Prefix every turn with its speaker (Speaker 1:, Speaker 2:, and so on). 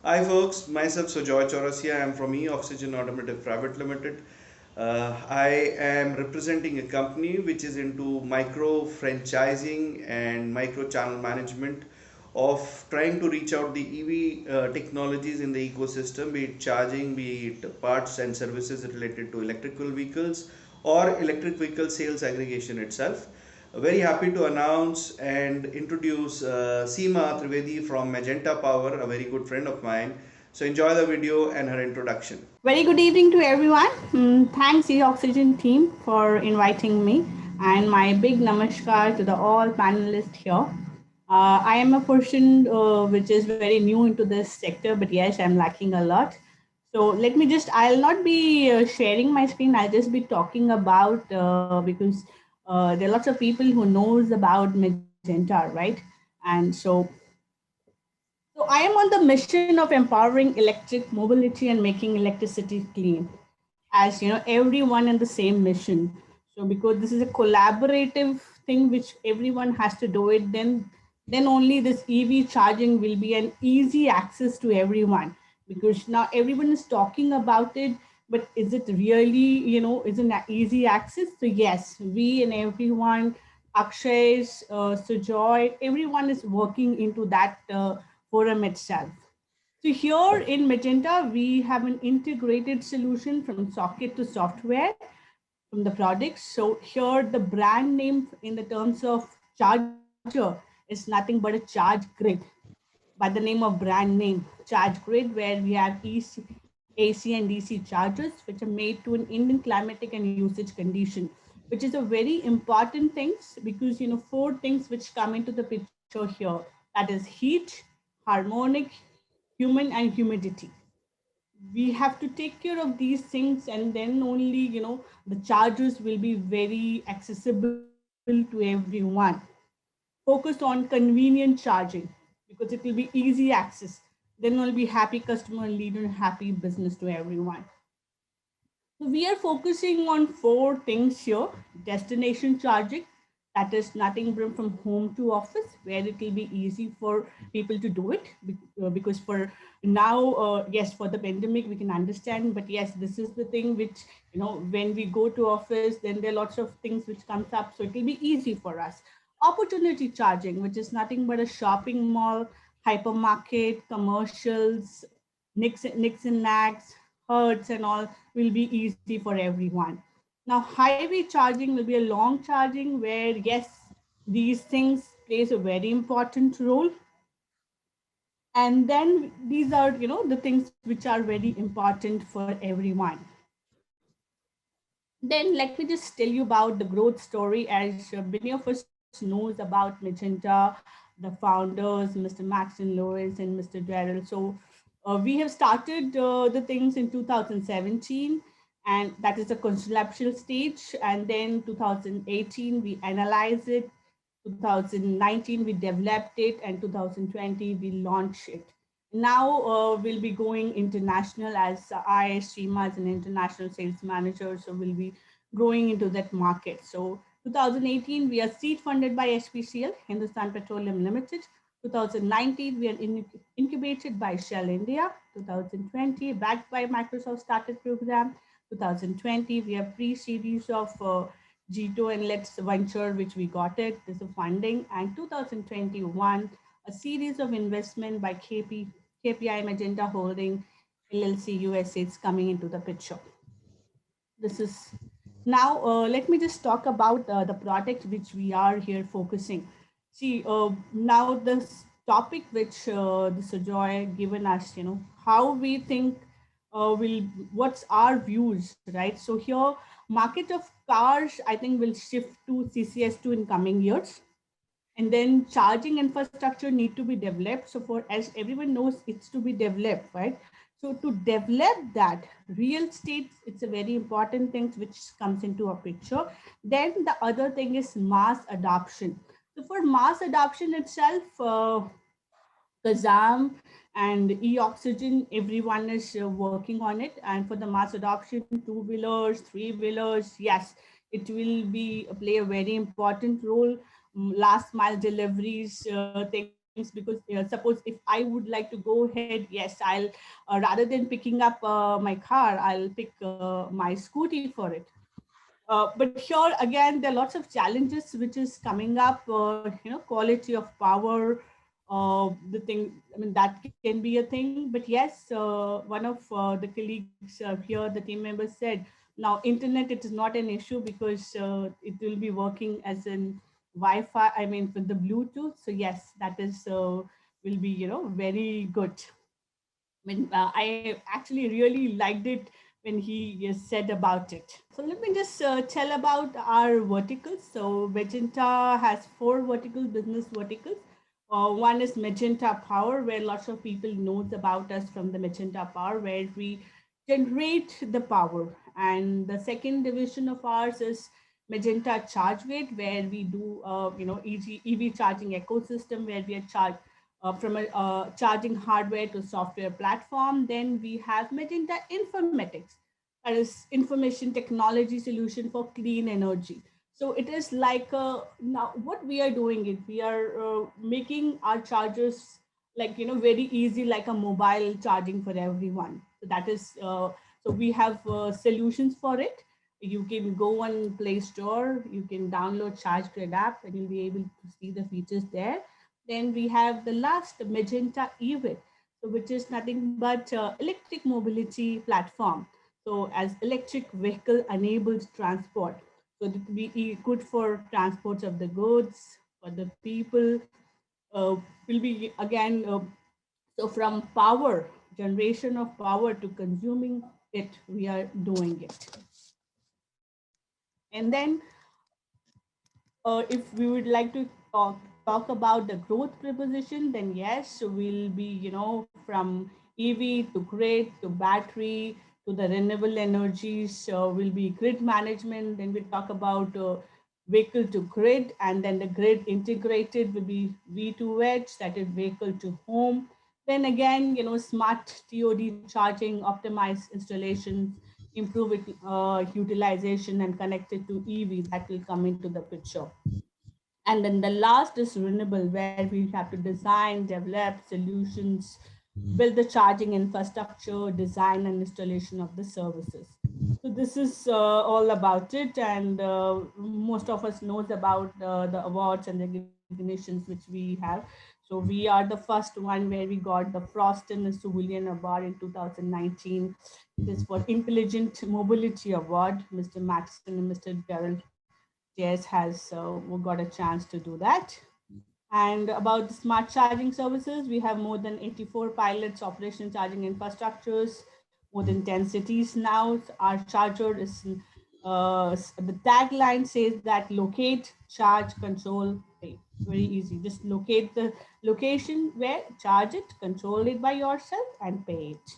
Speaker 1: Hi folks, myself Sujoy Chaurasia. I am from E-Oxygen Automotive Private Limited. I am representing a company which is into micro franchising and micro channel management of trying to reach out the EV technologies in the ecosystem, be it charging, be it parts and services related to electrical vehicles or electric vehicle sales aggregation itself. Very happy to announce and introduce Seema Trivedi from Magenta Power, a very good friend of mine. So enjoy the video and her introduction.
Speaker 2: Very good evening to everyone. Thanks, the Oxygen team, for inviting me, and my big namaskar to the all panelists here. I am a person which is very new into this sector, but yes, I'm lacking a lot. So let me just, I'll not be sharing my screen, I'll just be talking about because there are lots of people who knows about Magenta, right? And so I am on the mission of empowering electric mobility and making electricity clean. As you know, everyone in the same mission. So because this is a collaborative thing which everyone has to do it, then only this EV charging will be an easy access to everyone. Because now everyone is talking about it, but is it really, is it an easy access? So yes, we and everyone, Akshay, Sujoy, everyone is working into that forum itself. So here in Magenta, we have an integrated solution from socket to software from the products. So here the brand name in the terms of charger is nothing but a charge grid by the name of brand name charge grid, where we have AC and DC chargers which are made to an Indian climatic and usage condition, which is a very important things because four things which come into the picture here, that is heat, harmonic, human and humidity. We have to take care of these things, and then only the chargers will be very accessible to everyone. Focus on convenient charging because it will be easy access. Then will be happy customer, lead and happy business to everyone. So we are focusing on four things here. Destination charging, that is nothing but from home to office, where it will be easy for people to do it. Because for now, yes, for the pandemic, we can understand, but yes, this is the thing which, when we go to office, then there are lots of things which comes up. So it will be easy for us. Opportunity charging, which is nothing but a shopping mall, hypermarket, commercials, Nix and Nags, Hertz and all will be easy for everyone. Now, highway charging will be a long charging where, yes, these things plays a very important role. And then these are, the things which are very important for everyone. Then let me just tell you about the growth story. As many of us knows about Magenta, the founders, Mr. Maxon Lewis and Mr. Darrell. So we have started the things in 2017, and that is a conceptual stage. And then 2018 we analyzed it, 2019 we developed it, and 2020 we launched it. Now we'll be going international, as I, Seema, as an international sales manager, so we'll be growing into that market. So 2018, we are seed funded by HPCL, Hindustan Petroleum Limited. 2019, we are incubated by Shell India. 2020, backed by Microsoft Startup Program. 2020, we have pre-series of G2 and Let's Venture, which we got it. This is funding. And 2021, a series of investment by KPI Magenta Holding LLC USA is coming into the picture. This is now. Let me just talk about the product which we are here focusing. See, now this topic which the Sujoy given us, how we think will what's our views, right? So here, market of cars, I think will shift to CCS2 in coming years, and then charging infrastructure need to be developed. So for, as everyone knows, it's to be developed, right? So to develop that, real estate, it's a very important thing which comes into a picture. Then the other thing is mass adoption. So for mass adoption itself, Kazam and e-oxygen, everyone is working on it. And for the mass adoption, two-wheelers, three-wheelers, yes, it will be play a very important role. Last mile deliveries things because suppose if I would like to go ahead, yes, I'll rather than picking up my car, I'll pick my scooty for it. But here again, there are lots of challenges which is coming up. Quality of power, the thing. I mean, that can be a thing. But yes, one of the colleagues here, the team members said, now internet it is not an issue because it will be working as in Wi-Fi. I mean, with the Bluetooth. So yes, that is will be very good. I actually really liked it when he said about it. So let me just tell about our verticals. So Magenta has four vertical business verticals. One is Magenta Power, where lots of people knows about us from the Magenta Power, where we generate the power. And the second division of ours is Magenta ChargeGate, where we do EV charging ecosystem, where we are charged from a charging hardware to software platform. Then we have Magenta Informatics, that is information technology solution for clean energy. So it is like now what we are doing it, we are making our chargers like very easy, like a mobile charging for everyone. So that is so we have solutions for it. You can go on Play Store, you can download ChargeGrid app, and you'll be able to see the features there. Then we have the last Magenta EVIT, so which is nothing but electric mobility platform. So as electric vehicle enabled transport, so it will be good for transports of the goods, for the people. Will be again so from power generation of power to consuming it, we are doing it. And then if we would like to talk about the growth preposition, then yes, so we'll be, from EV to grid to battery to the renewable energies. So will be grid management. Then we'll talk about vehicle to grid, and then the grid integrated will be V2H, that is vehicle to home. Then again, smart TOD charging, optimized installations, improve it, utilization, and connect it to EV, that will come into the picture. And then the last is renewable, where we have to design, develop solutions, build the charging infrastructure, design and installation of the services. So this is all about it, and most of us knows about the awards and recognitions which we have. So we are the first one where we got the Frost and Civilian Award in 2019. It is for Intelligent Mobility Award. Mr. Maxon and Mr. Gerald JS has got a chance to do that. And about the smart charging services, we have more than 84 pilots, operation charging infrastructures, more than 10 cities now. Our charger is, the tagline says that locate, charge, control, pay. Very easy. Just locate the location where, charge it, control it by yourself, and pay it.